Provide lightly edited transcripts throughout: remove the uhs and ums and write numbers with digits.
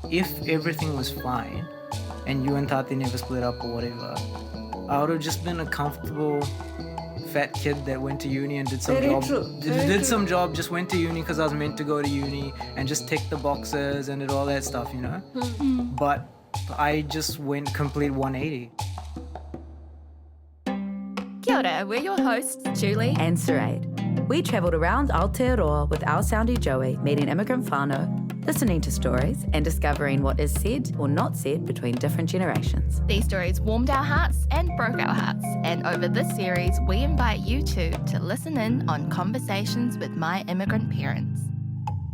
if everything was fine and you and Tati never split up or whatever, I would have just been a comfortable fat kid that went to uni and did some Very job. true. Did some job, just went to uni because I was meant to go to uni and just ticked the boxes and did all that stuff, you know? But I just went complete 180. Kia ora, we're your hosts, Julie and Suraid. We travelled around Aotearoa with our soundy Joey, meeting immigrant whānau, listening to stories and discovering what is said or not said between different generations. These stories warmed our hearts and broke our hearts, and over this series, we invite you too to listen in on conversations with my immigrant parents.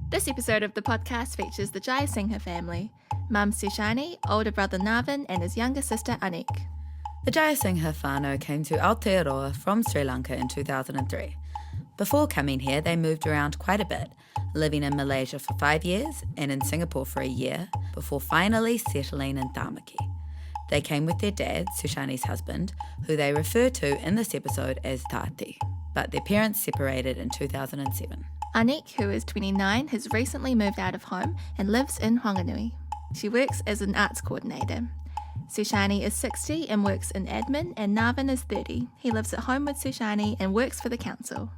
This episode of the podcast features the Jayasinghe family, Mum Sushani, older brother Navin, and his younger sister Anique. The Jayasinghe whānau came to Aotearoa from Sri Lanka in 2003. Before coming here, they moved around quite a bit, living in Malaysia for 5 years and in Singapore for a year, before finally settling in Tāmaki. They came with their dad, Sushani's husband, who they refer to in this episode as Tati, but their parents separated in 2007. Anique, who is 29, has recently moved out of home and lives in Whanganui. She works as an arts coordinator. Sushani is 60 and works in admin, and Navin is 30. He lives at home with Sushani and works for the council.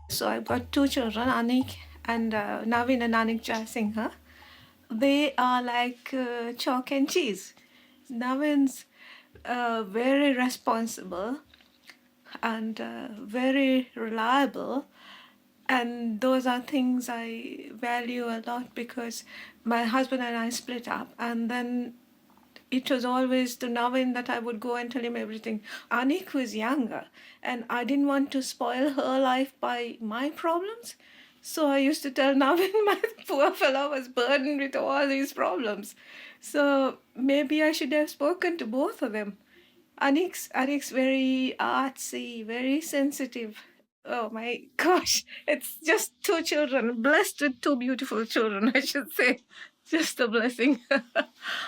So I've got 2 children, Anique and Navin and Anique Jayasinghe. They are like chalk and cheese. Navin's very responsible and very reliable. And those are things I value a lot because my husband and I split up, and then it was always to Navin that I would go and tell him everything. Anique was younger, and I didn't want to spoil her life by my problems. So I used to tell Navin my poor fellow was burdened with all these problems. So maybe I should have spoken to both of them. Anique's very artsy, very sensitive. Oh my gosh, it's just 2 children, blessed with 2 beautiful children, I should say. Just a blessing.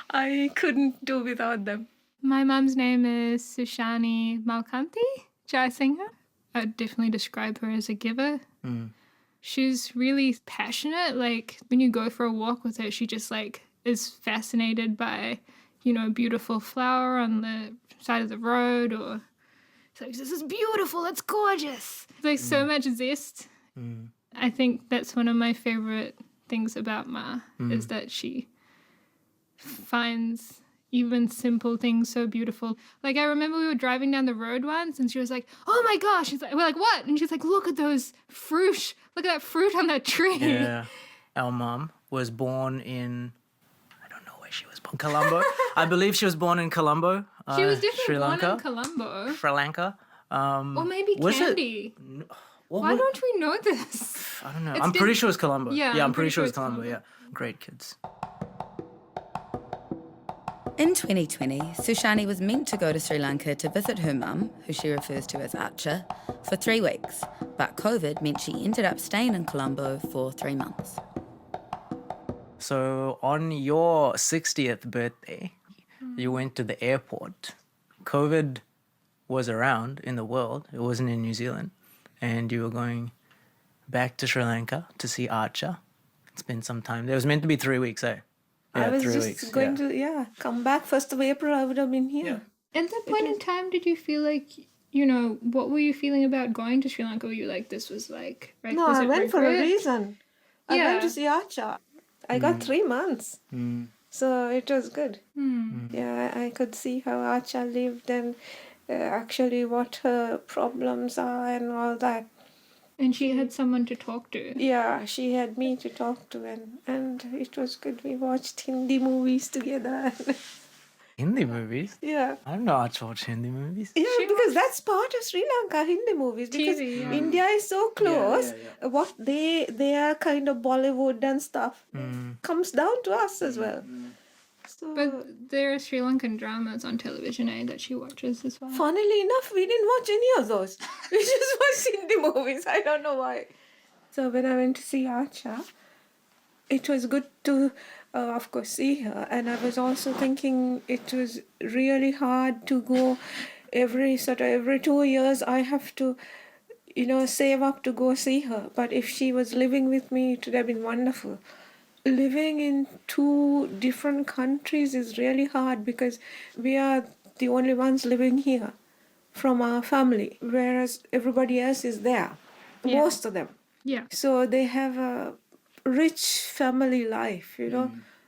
I couldn't do without them. My mum's name is Sushani Malkanti Jayasinghe. I'd definitely describe her as a giver. She's really passionate. Like when you go for a walk with her, she just like is fascinated by, you know, a beautiful flower on the side of the road, or so this is beautiful, it's gorgeous. Like so much zest. I think that's one of my favorite things about Ma is that she finds even simple things so beautiful. Like I remember we were driving down the road once and she was like, oh my gosh. We're like, what? And she's like, look at those fruit. Look at that fruit on that tree. Yeah. Our mum was born in, I don't know where she was born, Colombo. I believe she was born in Colombo, She was definitely Sri Lanka. born in Colombo. Sri Lanka. Or maybe was Candy. Why don't we know this? I don't know. I'm pretty sure it's Colombo. Yeah, I'm pretty sure it's Colombo, yeah. Great kids. In 2020, Sushani was meant to go to Sri Lanka to visit her mum, who she refers to as Archer, for 3 weeks, but COVID meant she ended up staying in Colombo for 3 months. So on your 60th birthday, you went to the airport. COVID was around in the world. It wasn't in New Zealand. And you were going back to Sri Lanka to see Archer. Spend some time. There was meant to be 3 weeks, eh? Yeah, I was 3 just weeks. going to come back 1st of April. I would have been here. At that point in time, did you feel like, you know, what were you feeling about going to Sri Lanka? Were you like, this was like, right? No, was I it went for a regret? reason. I went to see Archer. I got 3 months. So it was good. Yeah, I could see how Archer lived and actually what her problems are and all that. And she had someone to talk to. Yeah, she had me to talk to, and it was good. We watched Hindi movies together. Hindi movies? Yeah. I don't know how to watch Hindi movies. Yeah, because that's part of Sri Lanka, Hindi movies. Because TV, yeah. India is so close. What they are kind of Bollywood and stuff comes down to us as well. So, But there are Sri Lankan dramas on television, that she watches as well. funnily enough, we didn't watch any of those. We just watched Hindi movies. I don't know why. So when I went to see Archer, it was good to, of course, see her. And I was also thinking it was really hard to go every 2 years. I have to, save up to go see her. But if she was living with me, it would have been wonderful. living in two different countries is really hard because we are the only ones living here from our family, whereas everybody else is there, most of them. Yeah. So they have a rich family life,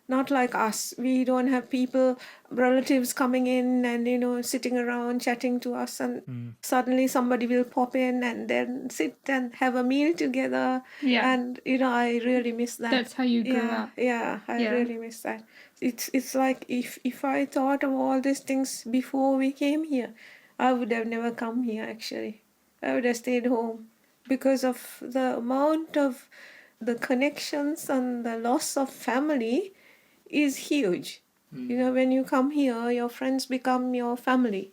not like us. We don't have people, relatives coming in and, sitting around chatting to us, and suddenly somebody will pop in and then sit and have a meal together. Yeah. And, I really miss that. That's how you grew up. Yeah, I Yeah. really miss that. It's like if I thought of all these things before we came here, I would have never come here actually. I would have stayed home because of the amount of the connections and the loss of family is huge. When you come here, your friends become your family.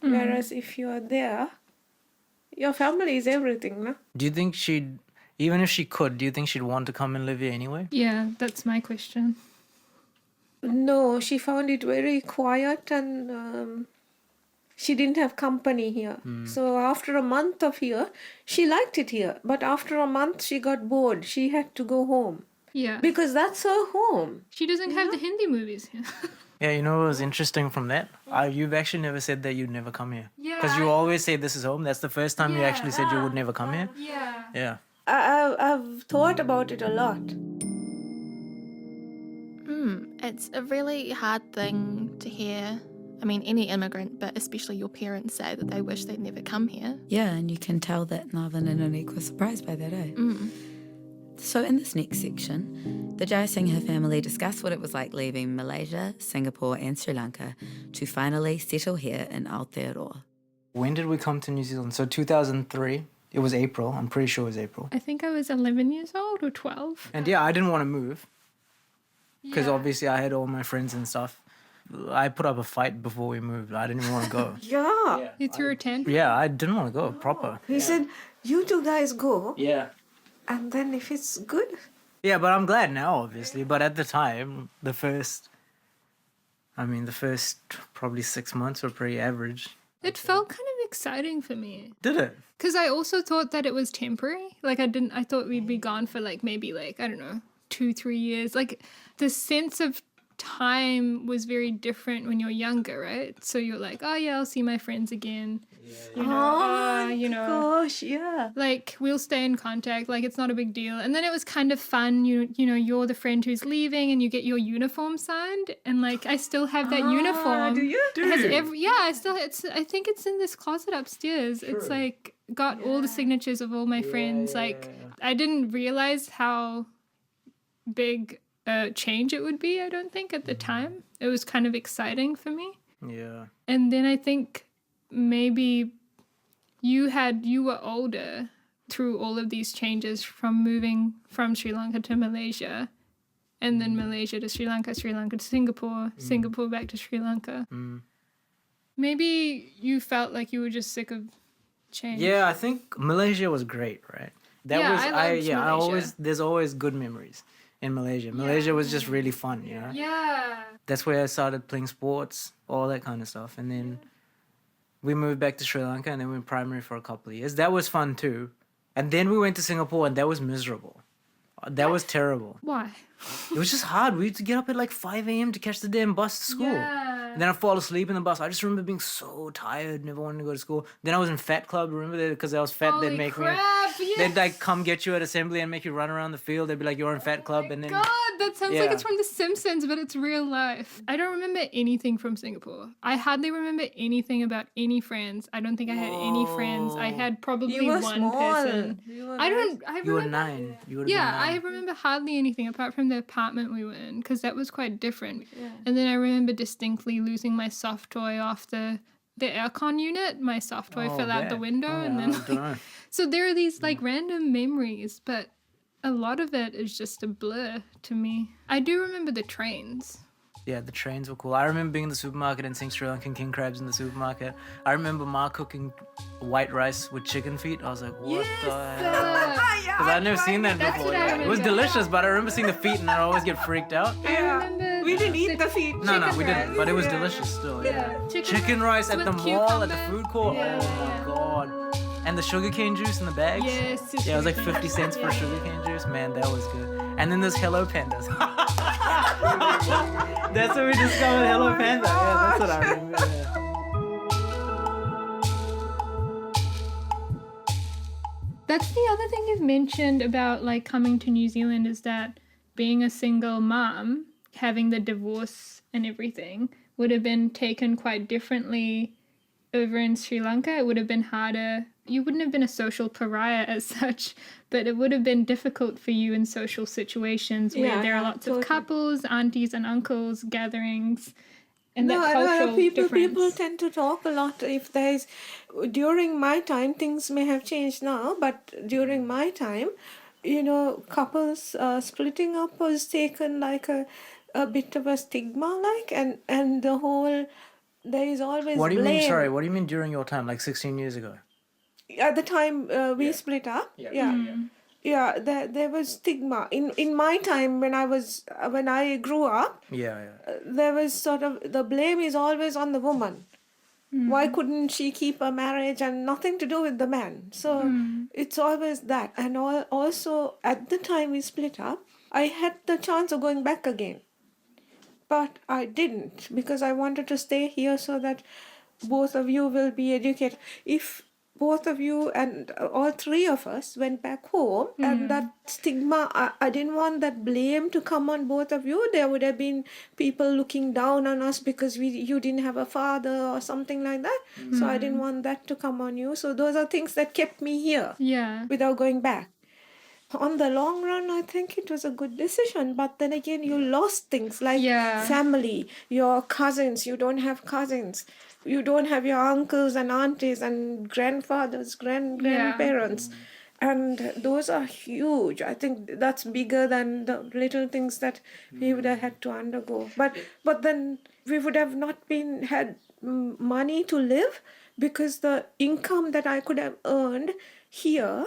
Whereas if you are there, your family is everything, no? Do you think even if she could, do you think she'd want to come and live here anyway? Yeah, that's my question. No, she found it very quiet and she didn't have company here. So after a month of here, she liked it here. But after a month, she got bored. She had to go home Yeah. because that's her home. She doesn't have the Hindi movies here. Yeah, you know what was interesting from that? You've actually never said that you'd never come here. Yeah, Because you always say this is home. That's the first time you actually said you would never come here. Yeah. Yeah. I've thought about it a lot. It's a really hard thing to hear. I mean, any immigrant, but especially your parents, say that they wish they'd never come here. Yeah, and you can tell that Navin and Anique were surprised by that, eh? So in this next section, the Jayasinghe family discuss what it was like leaving Malaysia, Singapore and Sri Lanka to finally settle here in Aotearoa. When did we come to New Zealand? So 2003. It was April. I'm pretty sure it was April. I think I was 11 years old or 12. And yeah, I didn't want to move. Because obviously I had all my friends and stuff. I put up a fight before we moved. I didn't even want to go. Yeah. You threw a tantrum? Yeah, I didn't want to go proper. He said, you two guys go, Yeah. and then if it's good. Yeah, but I'm glad now, obviously. But at the time, the first probably 6 months were pretty average. It felt kind of exciting for me. Did it? Because I also thought that it was temporary. Like, I thought we'd be gone for maybe I don't know, 2-3 years. Like, the sense of time was very different when you're younger, right? So you're like, oh yeah, I'll see my friends again. Gosh, yeah. Like, we'll stay in contact, like it's not a big deal. And then it was kind of fun, you're the friend who's leaving and you get your uniform signed, and I still have that uniform. Do you? I think it's in this closet upstairs. It's got all the signatures of all my friends. I didn't realize how big a change it would be, I don't think, at the time. It was kind of exciting for me. Yeah. And then I think maybe you were older through all of these changes from moving from Sri Lanka to Malaysia, and then Malaysia to Sri Lanka to Singapore, Singapore back to Sri Lanka. Maybe you felt like you were just sick of change. Yeah, I think Malaysia was great, right? I loved Malaysia. There's always good memories in Malaysia. Malaysia was just really fun, you know? Yeah. That's where I started playing sports, all that kind of stuff. And then we moved back to Sri Lanka and then we went primary for a couple of years. That was fun too. And then we went to Singapore and that was miserable. That was terrible. Why? It was just hard. We used to get up at 5 a.m. to catch the damn bus to school. Yeah. And then I'd fall asleep in the bus. I just remember being so tired, never wanting to go to school. Then I was in Fat Club, remember that? Because I was fat, they'd make me... Yes. They'd come get you at assembly and make you run around the field. They'd be like, you're in Fat Club. And then... God, that sounds like Yeah. it's from The Simpsons, but it's real life. I don't remember anything from Singapore. I hardly remember anything about any friends. I don't think I had any friends. I had probably You were one small. person. You were I You were remember. 9. You would have Yeah, been 9. I remember hardly anything apart from the apartment we were in, because that was quite different. And then I remember distinctly losing my soft toy off the aircon unit. My soft toy fell out the window, and then I don't know. so there are these random memories, but a lot of it is just a blur to me. I do remember the trains. Yeah, the trains were cool. I remember being in the supermarket and seeing Sri Lankan king crabs in the supermarket. I remember Ma cooking white rice with chicken feet. I was like, what the hell? Because I'd never seen that That's before. what I It was remember. delicious, but I remember seeing the feet and I'd always get freaked out. I remember We didn't eat the feet. No, we didn't. rice. But it was delicious still. Yeah. Chicken rice at with the mall, at the cucumber. food court. Yeah, Oh yeah. my god. And the sugarcane juice in the bags. Yes. Yeah, it was 50 cents for sugarcane juice. Man, that was good. And then there's Hello Pandas. That's when we discovered Hello Panda. Yeah, that's what I remember. Yeah. That's the other thing you've mentioned about like coming to New Zealand is that being a single mom, having the divorce and everything would have been taken quite differently over in Sri Lanka. It would have been harder. You wouldn't have been a social pariah as such, but it would have been difficult for you in social situations where there are lots of couples, aunties and uncles, gatherings. And that cultural people difference. tend to talk a lot. If there's during my time, things may have changed now, but during my time, couples splitting up was taken like a bit of a stigma, and the whole there is always What do you blame. mean? Sorry, what do you mean during your time, like 16 years ago? At the time we split up, there was stigma. In my time when I grew up, there was sort of the blame is always on the woman. Why couldn't she keep a marriage and nothing to do with the man? So it's always that. And also at the time we split up, I had the chance of going back again. But I didn't because I wanted to stay here so that both of you will be educated. If both of you and all three of us went back home and that stigma, I didn't want that blame to come on both of you. There would have been people looking down on us because you didn't have a father or something like that. So I didn't want that to come on you. So those are things that kept me here without going back. On the long run, I think it was a good decision. But then again, you lost things like family, your cousins. You don't have cousins. You don't have your uncles and aunties and grandfathers, grandparents. And those are huge. I think that's bigger than the little things that we would have had to undergo. But then we would have not had money to live because the income that I could have earned here,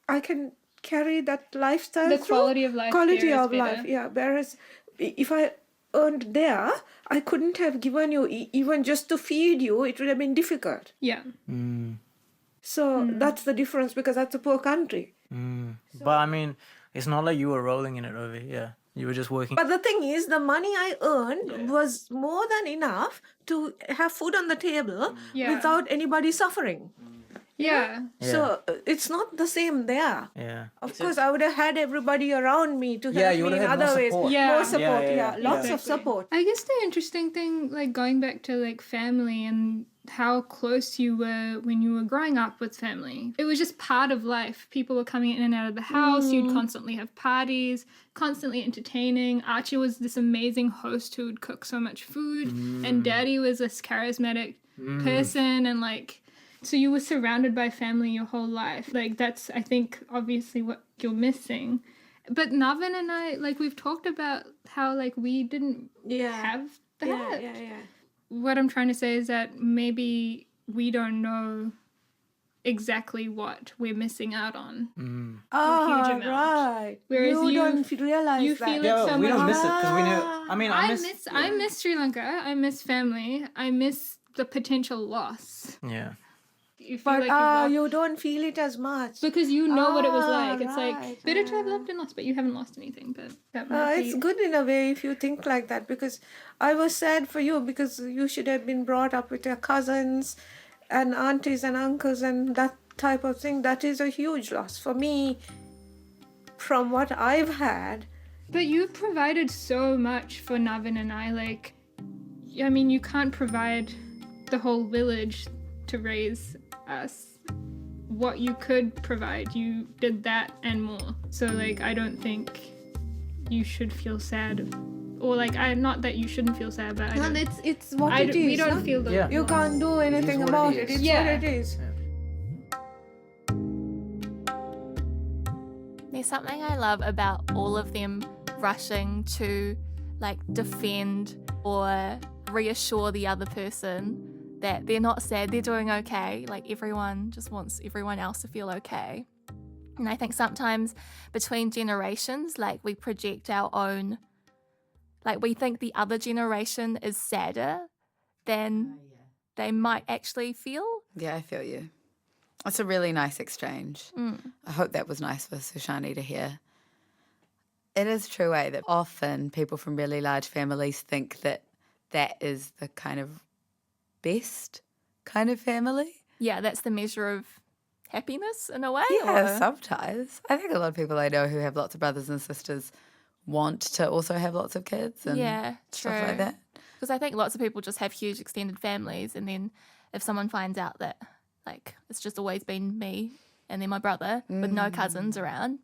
I can carry that lifestyle The quality of life there is better. Whereas if I earned there, I couldn't have given you even just to feed you. It would have been difficult. So that's the difference because that's a poor country. But I mean, it's not like you were rolling in it over here. You were just working. But the thing is, the money I earned was more than enough to have food on the table without anybody suffering. So it's not the same there. Of course, I would have had everybody around me to help me in other ways. More support. Lots of support. I guess the interesting thing, like going back to like family and how close you were when you were growing up with family. It was just part of life. People were coming in and out of the house. You'd constantly have parties, constantly entertaining. Archie was this amazing host who would cook so much food. And Daddy was this charismatic person and like... So you were surrounded by family your whole life. Like that's, I think, obviously what you're missing. But Navin and I, like we've talked about how like we didn't have that. What I'm trying to say is that maybe we don't know exactly what we're missing out on. A huge amount. Right. Whereas you don't realize you that. feel it so we much. don't miss it because we know. I mean, I miss Sri Lanka. I miss family. I miss the potential loss. You feel But like you've lost. you don't feel it as much. Because you know what it was like. It's right, like better to have loved and lost, but you haven't lost anything. But that might It's good in a way if you think like that because I was sad for you because you should have been brought up with your cousins and aunties and uncles and that type of thing. That is a huge loss for me from what I've had. But you've provided so much for Navin and I. Like, I mean, you can't provide the whole village to raise us. What you could provide, you did that and more. So like I don't think you should feel sad, or like not that you shouldn't feel sad, but It's what it is. We don't feel the You can't do anything about it. It's what it is. There's something I love about all of them rushing to like defend or reassure the other person that they're not sad, they're doing okay. Like everyone just wants everyone else to feel okay. And I think sometimes between generations, like we project our own, like we think the other generation is sadder than they might actually feel. Yeah, I feel you. It's a really nice exchange. I hope that was nice for Sushani to hear. It is true, that often people from really large families think that that is the kind of best kind of family. Yeah, that's the measure of happiness in a way? Yeah, or- sometimes. I think a lot of people I know who have lots of brothers and sisters want to also have lots of kids and Yeah, stuff like true. that. Because I think lots of people just have huge extended families, and then if someone finds out that, like, it's just always been me and then my brother with no cousins around,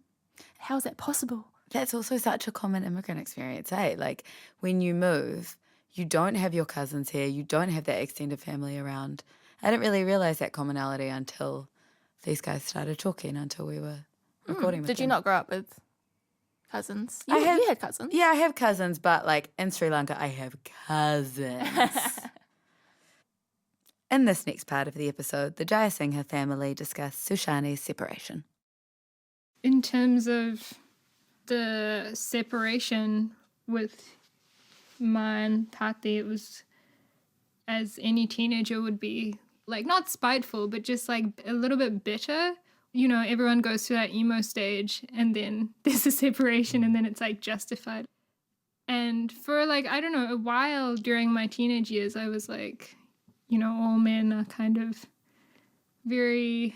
how is that possible? That's also such a common immigrant experience, eh? Like when you move, you don't have your cousins here, you don't have that extended family around. I didn't really realize that commonality until these guys started talking, until we were recording with Did you them. not grow up with cousins? I have- You had cousins. Yeah, I have cousins, but like in Sri Lanka, I have cousins. In this next part of the episode, the Jayasinghe family discuss Sushani's separation. In terms of the separation with Ma and Tati, it was, as any teenager would be, like, not spiteful, but just like a little bit bitter. You know, everyone goes through that emo stage and then there's a separation and then it's like justified. And for like, I don't know, a while during my teenage years, I was like, you know, all men are kind of very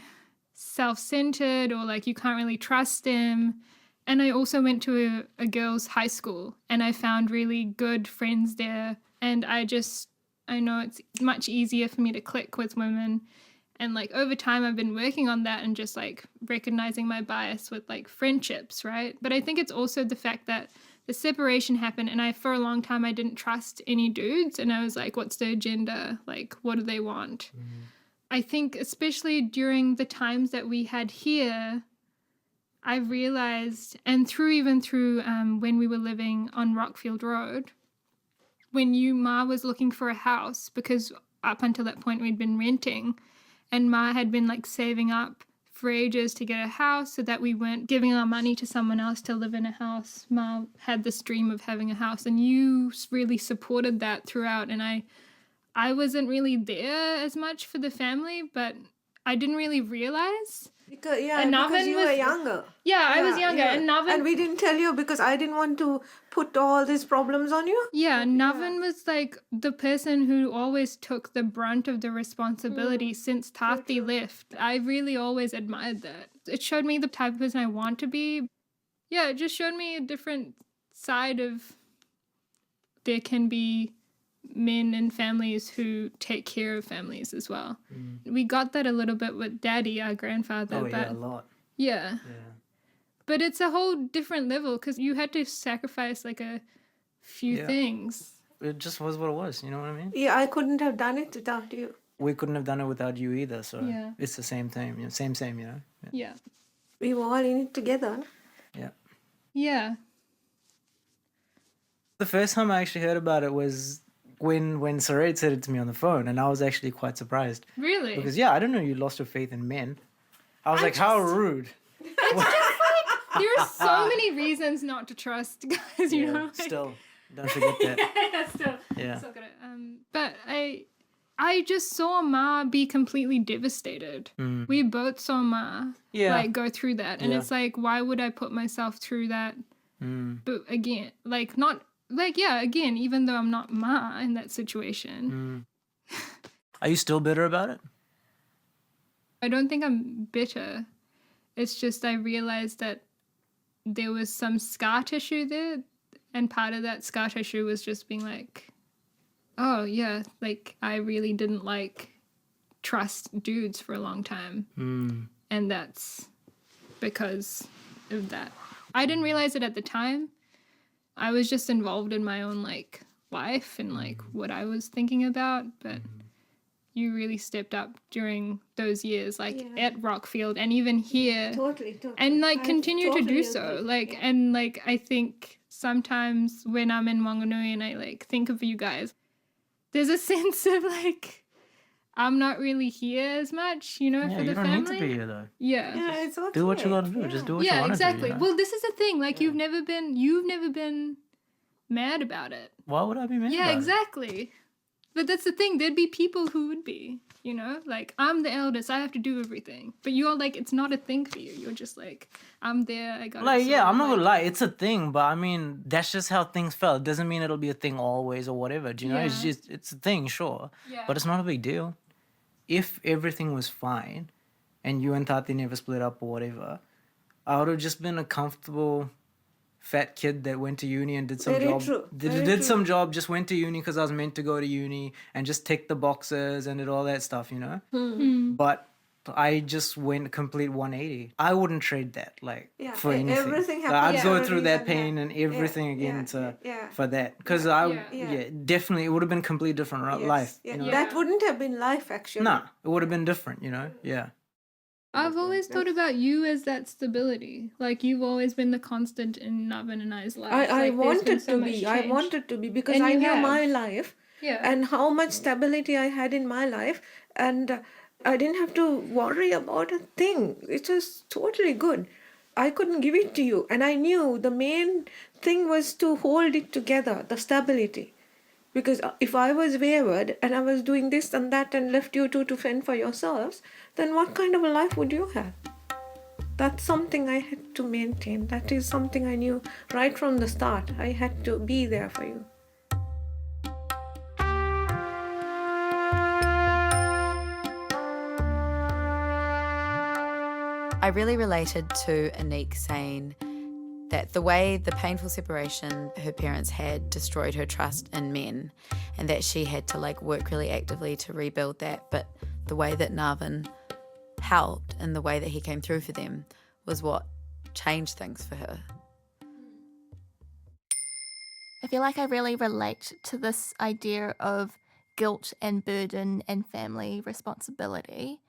self-centered, or like you can't really trust them. And I also went to a girls' high school and I found really good friends there. And I know it's much easier for me to click with women. And like over time, I've been working on that and just like recognizing my bias with like friendships, right? But I think it's also the fact that the separation happened and for a long time, I didn't trust any dudes. And I was like, what's their agenda? Like, what do they want? I think especially during the times that we had here, I realized, and even through when we were living on Rockfield Road, when Ma was looking for a house, because up until that point we'd been renting, and Ma had been like saving up for ages to get a house so that we weren't giving our money to someone else to live in a house. Ma had this dream of having a house, and you really supported that throughout. And I wasn't really there as much for the family, but I didn't really realize. Because And Navin you was- were younger. Yeah, I was younger, Yeah. and Navin. And we didn't tell you because I didn't want to put all these problems on you. Yeah, Navin was like the person who always took the brunt of the responsibility since Tati left. I really always admired that. It showed me the type of person I want to be. Yeah, it just showed me a different side of there can be men and families who take care of families as well. We got that a little bit with Daddy, our grandfather. Oh, but yeah, a lot. yeah. Yeah. But it's a whole different level because you had to sacrifice like a few Yeah. things. It just was what it was, you know what I mean? Yeah, I couldn't have done it without you. We couldn't have done it without you either, so Yeah. it's the same thing, you know, same, you know? Yeah. Yeah. We were all in it together. Yeah. Yeah. The first time I actually heard about it was when Sarait said it to me on the phone, and I was actually quite surprised. Really? Because, yeah, I don't know you lost your faith in men. I was like, how rude. There are so many reasons not to trust guys, you know? Like, Still, don't forget that. still. Yeah. Still gotta, but I just saw Ma be completely devastated. We both saw Ma like go through that. And Yeah. it's like, why would I put myself through that? But again, like not like, yeah, again, even though I'm not Ma in that situation, Are you still bitter about it? I don't think I'm bitter. It's just I realized that there was some scar tissue there, and part of that scar tissue was just being like, oh yeah, like I really didn't like trust dudes for a long time. And that's because of that. I didn't realize it at the time. I was just involved in my own like life and like what I was thinking about, but you really stepped up during those years, like at Rockfield and even here. Totally. And like I continue to totally do so. agree. Like and like I think sometimes when I'm in Wanganui and I like think of you guys, there's a sense of like I'm not really here as much, you know, Yeah, for you the don't family. need to be here, though. Yeah. Yeah, it's okay. Do what you gotta do. Just do what you Yeah, want exactly. to do. You know? Well, this is the thing. Like you've never been mad about it. Why would I be mad Yeah, about it? exactly. But that's the thing. There'd be people who would be, you know, like, I'm the eldest, I have to do everything. But you're like, it's not a thing for you. You're just like, I'm there, I got it. Like, yeah, sorted. I'm not Like, gonna lie, it's a thing, but I mean, that's just how things felt. It doesn't mean it'll be a thing always or whatever. Do you know? It's Yeah. just, it's a thing, sure. Yeah. But it's not a big deal. If everything was fine and you and Tati never split up or whatever, I would have just been a comfortable fat kid that went to uni and did some Very job. true, Did, very did true. some job, just went to uni because I was meant to go to uni and just ticked the boxes and did all that stuff, you know? But I just went complete 180. I wouldn't trade that, like, Yeah, for anything. everything Like, happens I'd for go a through that reason, pain and everything again yeah. for that. Because Yeah. definitely, it would have been completely different Yes, life. yeah. You know? That wouldn't have been life, actually. Nah, it would have been different, you know? Yeah. I've always thought about you as that stability. Like, you've always been the constant in Navin and I's life. I Like, there's been wanted so to much be. I change. wanted to be because And I you knew have. my life Yeah. and how much stability I had in my life, and I didn't have to worry about a thing. It was totally good. I couldn't give it to you, and I knew the main thing was to hold it together, the stability. Because if I was wayward and I was doing this and that and left you two to fend for yourselves, then what kind of a life would you have? That's something I had to maintain. That is something I knew right from the start. I had to be there for you. I really related to Anique saying that the way the painful separation her parents had destroyed her trust in men, and that she had to like work really actively to rebuild that, but the way that Navin helped and the way that he came through for them was what changed things for her. I feel like I really relate to this idea of guilt and burden and family responsibility,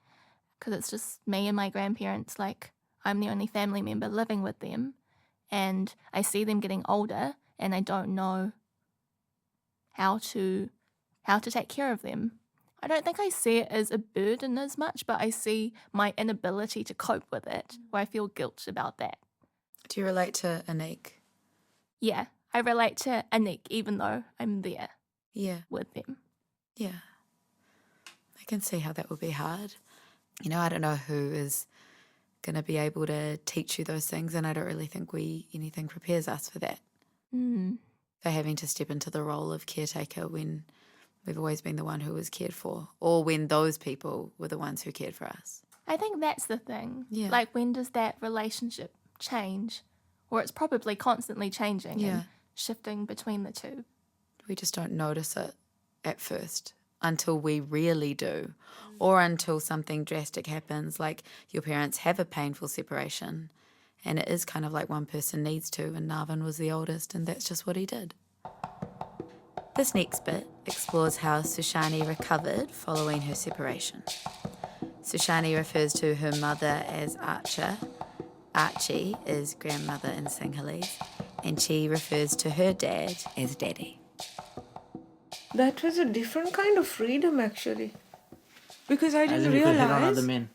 because it's just me and my grandparents. Like, I'm the only family member living with them, and I see them getting older and I don't know how to take care of them. I don't think I see it as a burden as much, but I see my inability to cope with it, where I feel guilt about that. Do you relate to Anique? Yeah, I relate to Anique even though I'm there Yeah. with them. Yeah. I can see how that would be hard. You know, I don't know who is going to be able to teach you those things, and I don't really think anything prepares us for that. For having to step into the role of caretaker when we've always been the one who was cared for, or when those people were the ones who cared for us. I think that's the thing. Yeah. Like, when does that relationship change? Or it's probably constantly changing Yeah. and shifting between the two. We just don't notice it at first until we really do, or until something drastic happens, like your parents have a painful separation, and it is kind of like one person needs to, and Navin was the oldest, and that's just what he did. This next bit explores how Sushani recovered following her separation. Sushani refers to her mother as Archer. Archie is grandmother in Sinhalese, and she refers to her dad as Daddy. That was a different kind of freedom, actually. Because I As didn't in you could hit on realize. other men.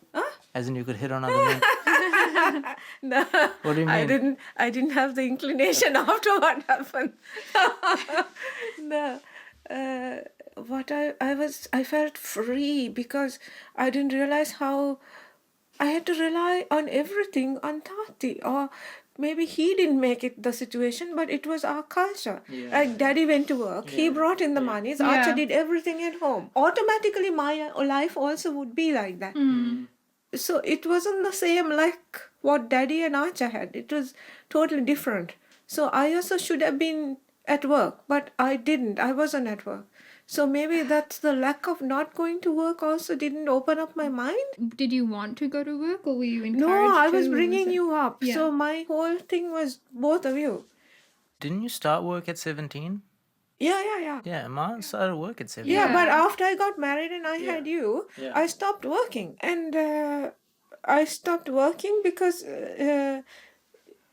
As in you could hit on other men. No, What do you mean? I didn't have the inclination after what happened. No, I felt free because I didn't realize how I had to rely on everything on Tati, or maybe he didn't make it the situation, but it was our culture. Like, Daddy went to work, he brought in the monies, Archer did everything at home. Automatically, my life also would be like that. So it wasn't the same like what Daddy and Archer had. It was totally different. So I also should have been at work, but I didn't. I wasn't at work. So maybe that's the lack of not going to work also didn't open up my mind. Did you want to go to work, or were you encouraged No, I to? was Or bringing it- you up. Yeah. So my whole thing was both of you. Didn't you start work at 17? Yeah. Yeah, mine started work at 17. Yeah, but Yeah. after I got married and I had you, I stopped working. And I stopped working because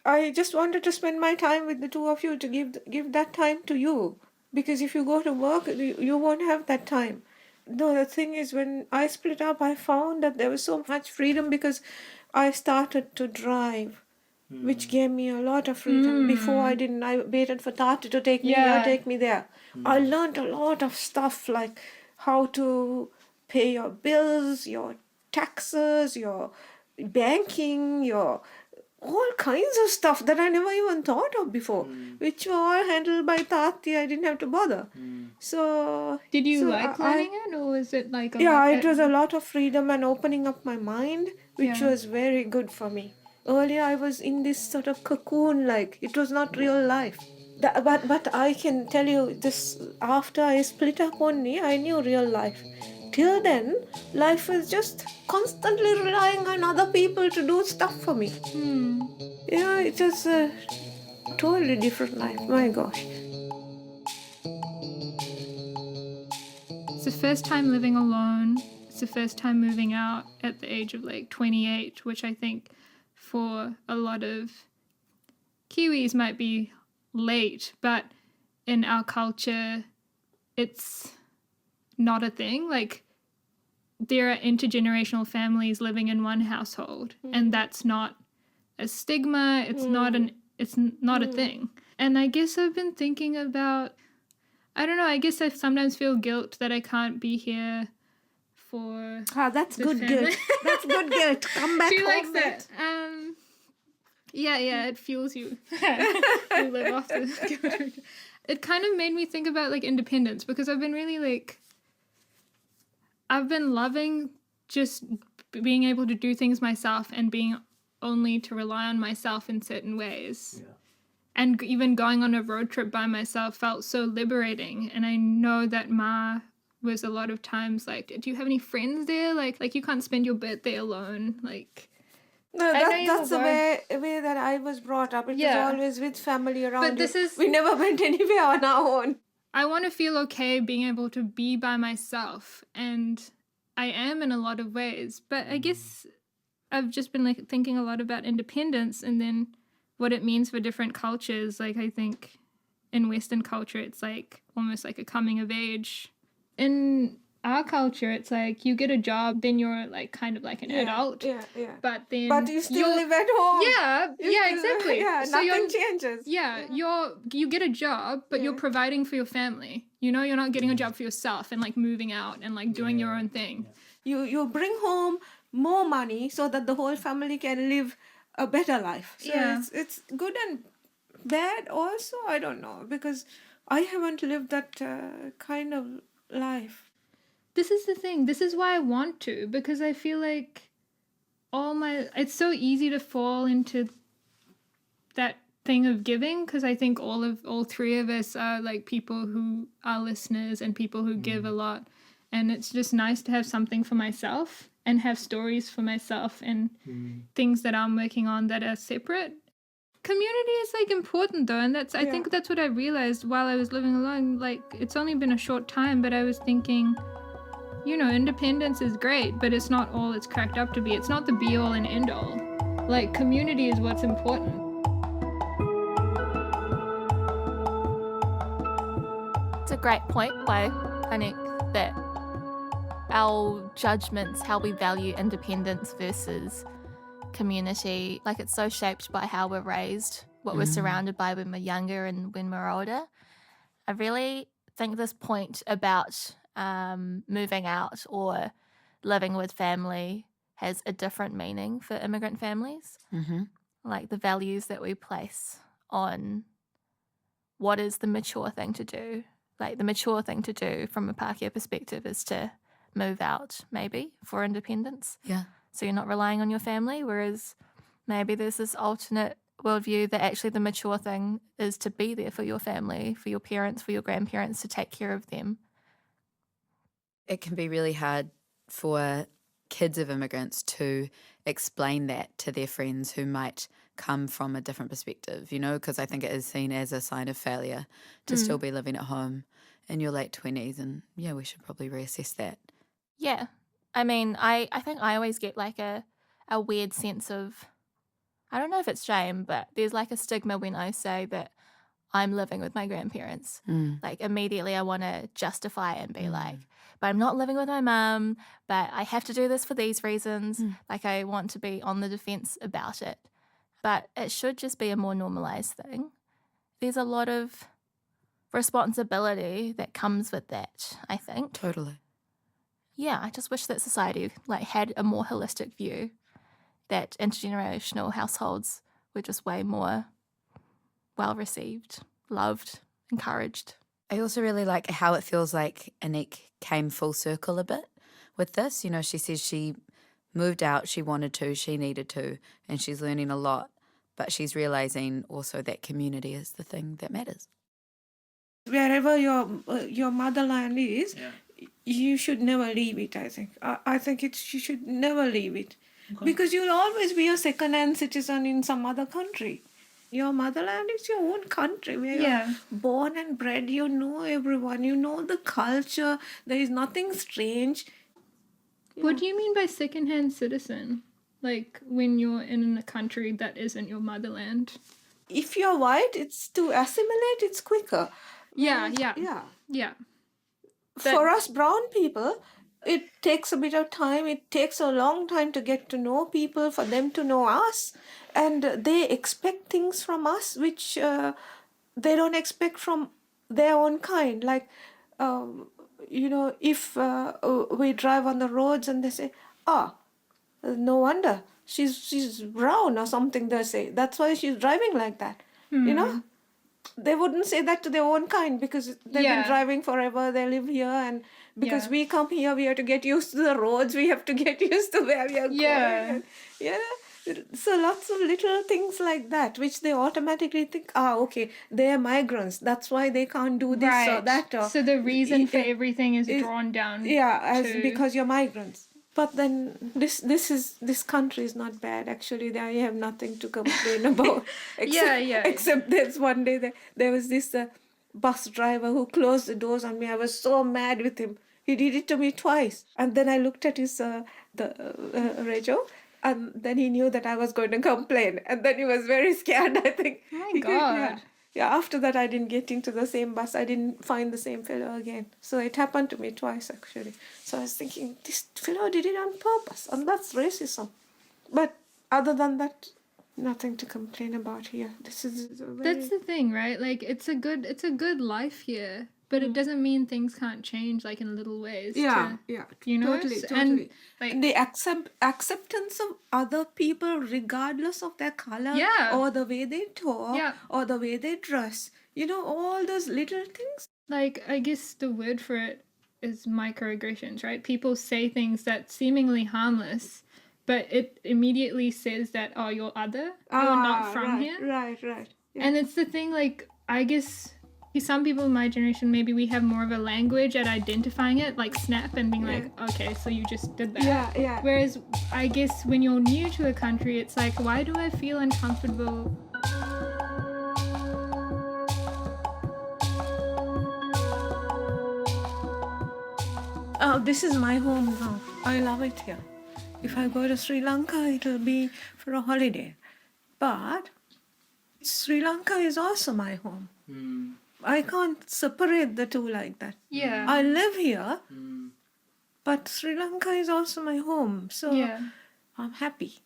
I just wanted to spend my time with the two of you, to give that time to you. Because if you go to work, you won't have that time. No, the thing is, when I split up, I found that there was so much freedom because I started to drive. which gave me a lot of freedom. Before I waited for Tati to take me here, take me there. I learned a lot of stuff like how to pay your bills, your taxes, your banking, your all kinds of stuff that I never even thought of before, which were all handled by Tati. I didn't have to bother. So Did you so like learning it, or was it like a yeah, lot it was a lot of freedom and opening up my mind, which was very good for me. Earlier, I was in this sort of cocoon, like it was not real life. But I can tell you this: after I split up only, I knew real life. Till then, life was just constantly relying on other people to do stuff for me. Yeah, it was a totally different life. My gosh. It's the first time living alone. It's the first time moving out at the age of like 28, which I think for a lot of Kiwis might be late, but in our culture, it's not a thing. Like, there are intergenerational families living in one household, and that's not a stigma. It's not a thing. And I guess I've been thinking about, I don't know, I guess I sometimes feel guilt that I can't be here for That's the good family. guilt. That's good guilt. Come back She home. likes mate. that. Yeah, it fuels you. You live off the... It kind of made me think about like independence, because I've been really like, I've been loving just being able to do things myself and being only to rely on myself in certain ways. Yeah. And even going on a road trip by myself felt so liberating. And I know that Ma was a lot of times like, do you have any friends there? Like you can't spend your birthday alone. Like, No, I know you that's the were- way that I was brought up. It Yeah. was always with family around. this you. is- We never went anywhere on our own. I want to feel okay being able to be by myself, and I am in a lot of ways. But I guess I've just been like thinking a lot about independence and then what it means for different cultures. Like, I think in Western culture, it's like almost like a coming of age. In our culture, it's like you get a job, then you're like kind of like an adult. Yeah. But then But you still live at home. Yeah, You yeah, still- exactly. Yeah, So you're- nothing changes. Yeah, you get a job, but you're providing for your family. You know, you're not getting a job for yourself and like moving out and like doing your own thing. You bring home more money so that the whole family can live a better life. So Yeah. it's good and bad also. I don't know, because I haven't lived that kind of life. This is the thing. This is why I want to, because I feel like it's so easy to fall into that thing of giving, because I think all three of us are like people who are listeners and people who give a lot. And it's just nice to have something for myself and have stories for myself and things that I'm working on that are separate. Community is like important though, and I think that's what I realized while I was living alone. Like, it's only been a short time, but I was thinking, you know, independence is great, but it's not all it's cracked up to be. It's not the be all and end all. Like, community is what's important. It's a great point by Anique that our judgments, how we value independence versus community, like it's so shaped by how we're raised, what we're surrounded by when we're younger and when we're older. I really think this point about moving out or living with family has a different meaning for immigrant families. Mm-hmm. Like the values that we place on what is the mature thing to do. Like the mature thing to do from a Pākehā perspective is to move out, maybe, for independence. Yeah. So you're not relying on your family, whereas maybe there's this alternate worldview that actually the mature thing is to be there for your family, for your parents, for your grandparents, to take care of them. It can be really hard for kids of immigrants to explain that to their friends who might come from a different perspective, you know, because I think it is seen as a sign of failure to still be living at home in your late 20s. And yeah, we should probably reassess that. Yeah. I mean, I think I always get like a weird sense of, I don't know if it's shame, but there's like a stigma when I say that I'm living with my grandparents. Like immediately I want to justify it and be like, but I'm not living with my mum, but I have to do this for these reasons. Like I want to be on the defense about it. but it should just be a more normalized thing. There's a lot of responsibility that comes with that, I think. Totally. Yeah, I just wish that society had a more holistic view, that intergenerational households were just way more well received, loved, encouraged. I also really like how it feels like Anique came full circle a bit with this. You know, she says she moved out, she wanted to, she needed to, and she's learning a lot, but she's realizing also that community is the thing that matters. Wherever your motherland is, you should never leave it, I think. I think you should never leave it. Okay. Because you'll always be a second-hand citizen in some other country. Your motherland is your own country where you're born and bred. You know everyone. You know the culture. There is nothing strange. What do you mean by second-hand citizen? Like when you're in a country that isn't your motherland? If you're white, it's to assimilate, it's quicker. Yeah. For us brown people, it takes a bit of time. It takes a long time to get to know people, for them to know us. And they expect things from us which they don't expect from their own kind. Like, if we drive on the roads and they say, no wonder, she's brown or something, they say. That's why she's driving like that, you know? They wouldn't say that to their own kind because they've been driving forever, they live here, and because we come here, we have to get used to the roads, we have to get used to where we are going. So lots of little things like that, which they automatically think, okay, they're migrants, that's why they can't do this or that. Or, so the reason for everything is drawn down. Because you're migrants. But then this country is not bad. Actually, I have nothing to complain about. Except there's one day there was this bus driver who closed the doors on me. I was so mad with him. He did it to me twice. And then I looked at his radio, and then he knew that I was going to complain. And then he was very scared, I think. Oh my God. Yeah, after that I didn't get into the same bus. I didn't find the same fellow again. So it happened to me twice, actually. So I was thinking, this fellow did it on purpose, and that's racism. But other than that, nothing to complain about here. This is That's the thing, right? Like, it's a good life here, but it doesn't mean things can't change, like, in little ways. You know? Totally. And, like, the acceptance of other people regardless of their color or the way they talk or the way they dress. You know, all those little things. Like, I guess the word for it is microaggressions, right? People say things that seemingly harmless, but it immediately says that, you're other, you're not from here. Right. Yeah. And it's the thing, like, I guess some people in my generation, maybe we have more of a language at identifying it, like snap and being like, okay, so you just did that. Yeah. Whereas I guess when you're new to a country, it's like, why do I feel uncomfortable? This is my home now. I love it here. If I go to Sri Lanka, it'll be for a holiday. But Sri Lanka is also my home. I can't separate the two like that. Yeah. I live here, but Sri Lanka is also my home. So I'm happy.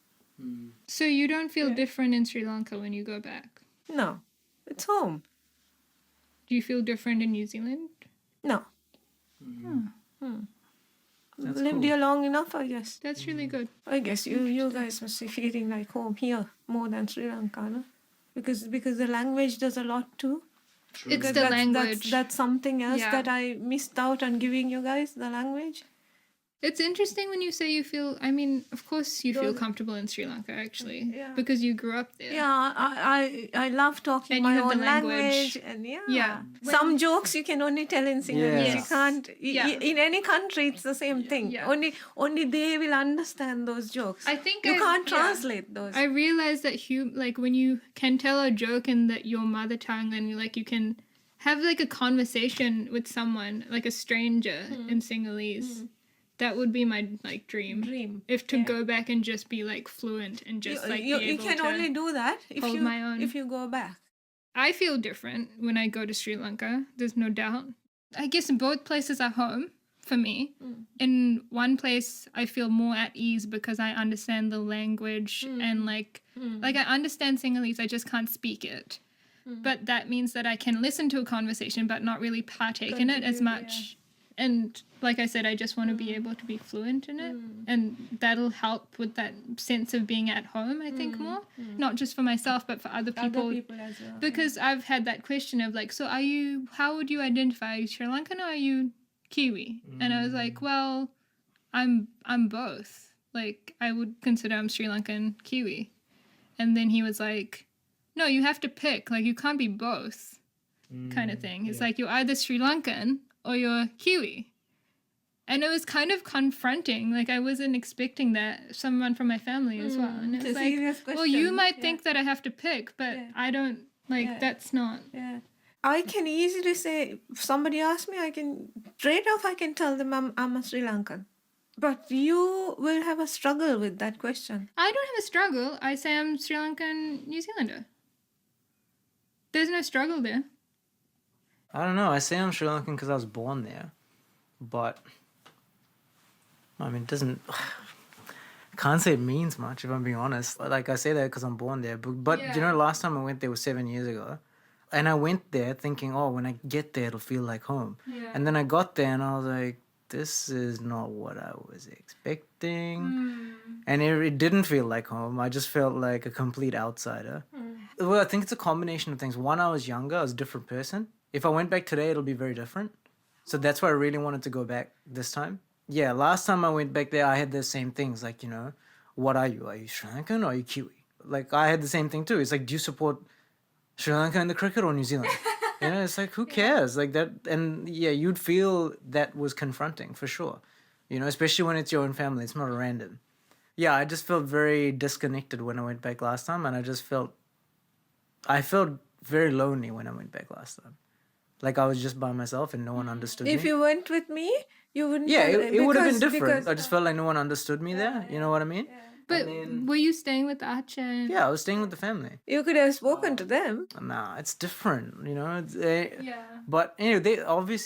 So you don't feel different in Sri Lanka when you go back? No, it's home. Do you feel different in New Zealand? No. I've lived here long enough, I guess. That's really good. I guess you guys must be feeling like home here more than Sri Lanka, no? Because the language does a lot too. True. It's the language. That's something else that I missed out on giving you guys, the language. It's interesting when you say you feel, I mean, of course you feel comfortable in Sri Lanka, actually, because you grew up there. Yeah, I love talking and my you have own the language. And some jokes you can only tell in Sinhalese. Yes. You can't, in any country it's the same thing. Yeah. Only they will understand those jokes. I think you can't translate those. I realized that like when you can tell a joke in your mother tongue and like you can have like a conversation with someone, like a stranger in Sinhalese. That would be my like dream. If to go back and just be like fluent and just you can only do that if you go back. I feel different when I go to Sri Lanka. There's no doubt. I guess both places are home, for me. In one place, I feel more at ease because I understand the language and like I understand Sinhalese, I just can't speak it. But that means that I can listen to a conversation but not really partake in it as much. And like I said, I just want to be able to be fluent in it. And that'll help with that sense of being at home, I think, more. Not just for myself, but for other people. Other people as well. Because I've had that question of like, so how would you identify? Are you Sri Lankan or are you Kiwi? And I was like, well, I'm both. Like, I would consider I'm Sri Lankan Kiwi. And then he was like, no, you have to pick. Like, you can't be both kind of thing. It's like you're either Sri Lankan or you're Kiwi. And it was kind of confronting. Like, I wasn't expecting that, someone from my family as well. And it was like, well, you might think that I have to pick, but I don't, like, that's not. Yeah. I can easily say, if somebody asks me, I can, straight off, I can tell them I'm a Sri Lankan. But you will have a struggle with that question. I don't have a struggle. I say I'm Sri Lankan New Zealander. There's no struggle there. I don't know. I say I'm Sri Lankan because I was born there. But, I mean, it doesn't... I can't say it means much, if I'm being honest. Like, I say that because I'm born there. But you know, last time I went there was 7 years ago. And I went there thinking, oh, when I get there, it'll feel like home. Yeah. And then I got there and I was like, this is not what I was expecting. And it didn't feel like home. I just felt like a complete outsider. Well, I think it's a combination of things. One, I was younger. I was a different person. If I went back today, it'll be very different. So that's why I really wanted to go back this time. Yeah, last time I went back there, I had the same things. Like, you know, what are you? Are you Sri Lankan or are you Kiwi? Like, I had the same thing too. It's like, do you support Sri Lanka in the cricket or New Zealand? You know, it's like, who cares? Like that, and yeah, you'd feel that was confronting for sure. You know, especially when it's your own family. It's not random. Yeah, I just felt very disconnected when I went back last time, and I felt very lonely when I went back last time. Like I was just by myself and no one understood me. If you went with me, you wouldn't. Yeah, it would have been different. I just felt like no one understood me there. You know what I mean? Yeah. But were you staying with Acha? Yeah, I was staying with the family. You could have spoken to them. Nah, it's different, you know. But anyway,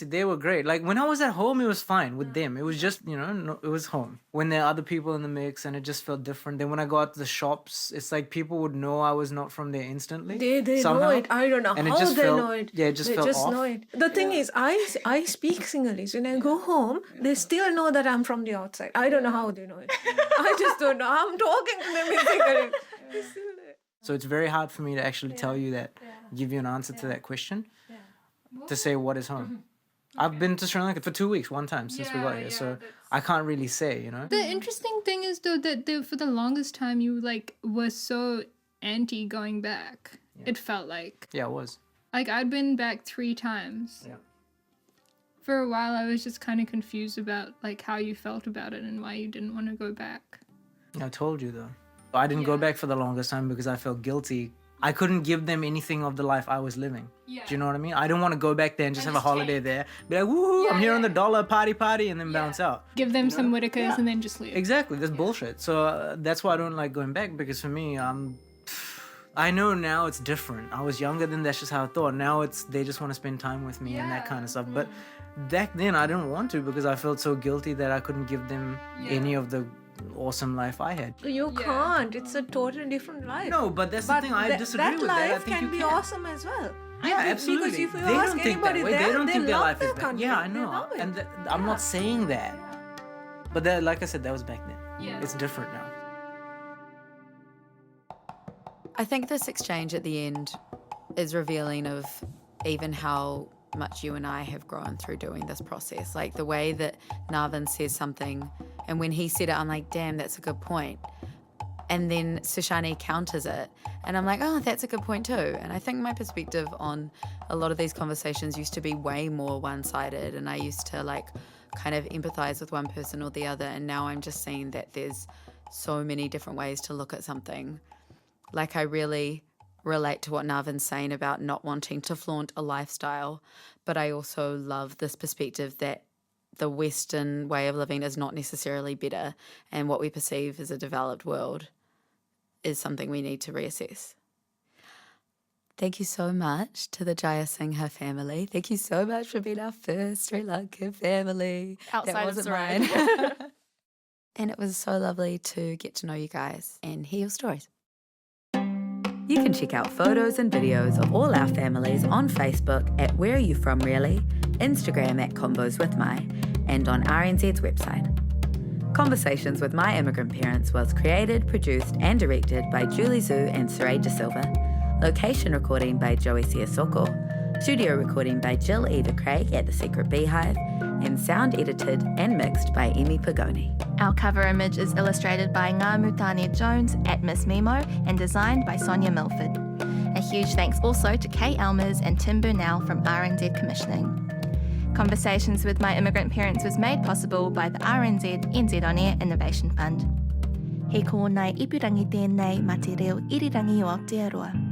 they were great. Like when I was at home, it was fine with them. It was just, you know, it was home. When there are other people in the mix, and it just felt different. Then when I got to the shops, it's like people would know I was not from there instantly. They somehow. know it. I don't know and how they know it. Yeah, it just felt off. Know it. The thing is, I speak Sinhalese. When I go home, they still know that I'm from the outside. I don't know how they know it. I just don't know. I'm talking to them in Sinhalese. So it's very hard for me to actually tell you that, give you an answer to that question, to say what is home. I've been to Sri Lanka for 2 weeks, one time since we got here, so I can't really say, you know. The interesting thing is though that for the longest time you like were so anti going back. It felt like. Yeah, it was. Like I'd been back 3 times. Yeah. For a while I was just kind of confused about like how you felt about it and why you didn't want to go back. I told you though. I didn't go back for the longest time because I felt guilty. I couldn't give them anything of the life I was living. Yeah. Do you know what I mean? I don't want to go back there and just have a holiday there. Be like, woohoo, I'm here on the dollar, party, and then bounce out. Give them some Whitakers and then just leave. Exactly, that's bullshit. So that's why I don't like going back, because for me, I know now it's different. I was younger then, that's just how I thought. Now they just want to spend time with me and that kind of stuff. But back then I didn't want to because I felt so guilty that I couldn't give them any of the awesome life I had. You can't. It's a totally different life. No, but that's the thing. I disagree with that. I think can be awesome as well. Yeah, absolutely. Because if you they ask don't think that way. there, They don't think their life is country. bad. Yeah, I know. And I'm not saying that. But that, like I said, that was back then. Yeah. It's different now. I think this exchange at the end is revealing of even how much you and I have grown through doing this process. Like the way that Navin says something, and when he said it, I'm like, damn, that's a good point. And then Sushani counters it, and I'm like, oh, that's a good point too. And I think my perspective on a lot of these conversations used to be way more one-sided, and I used to like kind of empathize with one person or the other, and now I'm just seeing that there's so many different ways to look at something. Like I really relate to what Navin's saying about not wanting to flaunt a lifestyle, but I also love this perspective that the Western way of living is not necessarily better, and what we perceive as a developed world is something we need to reassess. Thank you so much to the Jayasinghe family. Thank you so much for being our first Sri Lankan family. Outside of wasn't Sarai. mine. And it was so lovely to get to know you guys and hear your stories. You can check out photos and videos of all our families on Facebook at Where Are You From Really, Instagram at Combos With My, and on RNZ's website. Conversations with My Immigrant Parents was created, produced and directed by Julie Zhu and Sarai De Silva. Location recording by Joey Siasoko. Studio recording by Jill Eva Craig at The Secret Beehive. And sound edited and mixed by Emi Pagoni. Our cover image is illustrated by Ngā Mutania Jones at Miss Memo and designed by Sonia Milford. A huge thanks also to Kay Elmers and Tim Burnell from RNZ Commissioning. Conversations with My Immigrant Parents was made possible by the RNZ NZ On Air Innovation Fund. He ko nai ipurangi tēnei ma te reo irirangi o Aotearoa.